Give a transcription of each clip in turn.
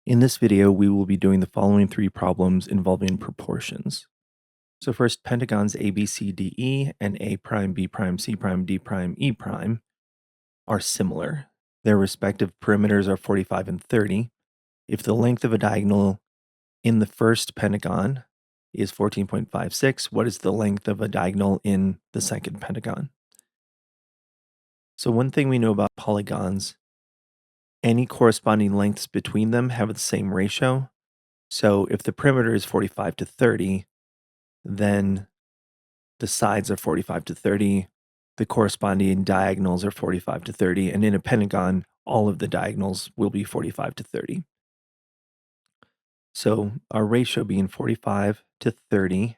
In this video, we will be doing the following three problems involving proportions. So first, pentagons A, B, C, D, E, and A prime, B prime, C prime, D prime, E prime are similar. Their respective perimeters are 45 and 30. If the length of a diagonal in the first pentagon is 14.56, what is the length of a diagonal in the second pentagon? So one thing we know about polygons, any corresponding lengths between them have the same ratio. So if the perimeter is 45 to 30, then the sides are 45 to 30, the corresponding diagonals are 45 to 30, and in a pentagon, all of the diagonals will be 45 to 30. So our ratio being 45 to 30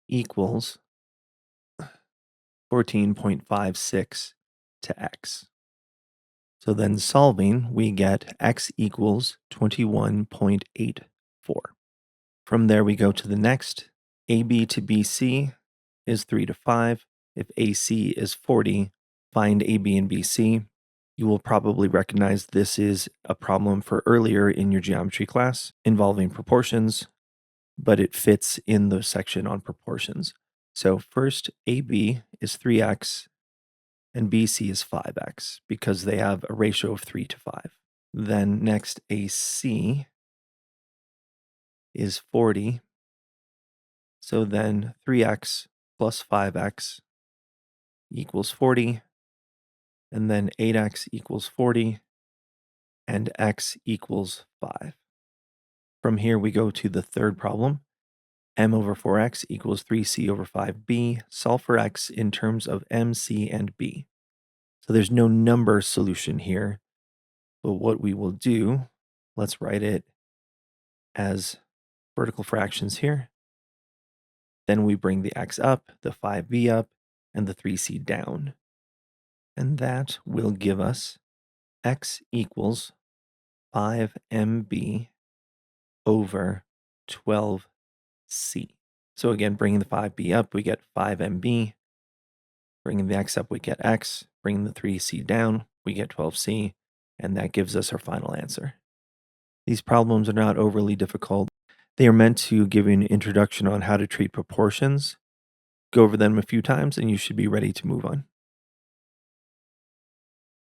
equals 14.56 to x. So then solving, we get x equals 21.84. From there, we go to the next. AB to BC is 3 to 5. If AC is 40, find AB and BC. You will probably recognize this is a problem for earlier in your geometry class involving proportions, but it fits in the section on proportions. So first, AB is 3x and BC is 5x because they have a ratio of 3 to 5. Then next, AC is 40. So then 3x plus 5x equals 40. And then 8x equals 40. And x equals 5. From here, we go to the third problem. M over 4x equals 3c over 5b. Solve for x in terms of m, c, and b. So there's no number solution here. But what we will do, let's write it as vertical fractions here. Then we bring the x up, the 5b up, and the 3c down. And that will give us x equals 5mb over 12c. So again, bringing the 5b up, we get 5mb. Bringing the x up, we get x. Bringing the 3c down, we get 12c. And that gives us our final answer. These problems are not overly difficult. They are meant to give you an introduction on how to treat proportions. Go over them a few times and you should be ready to move on.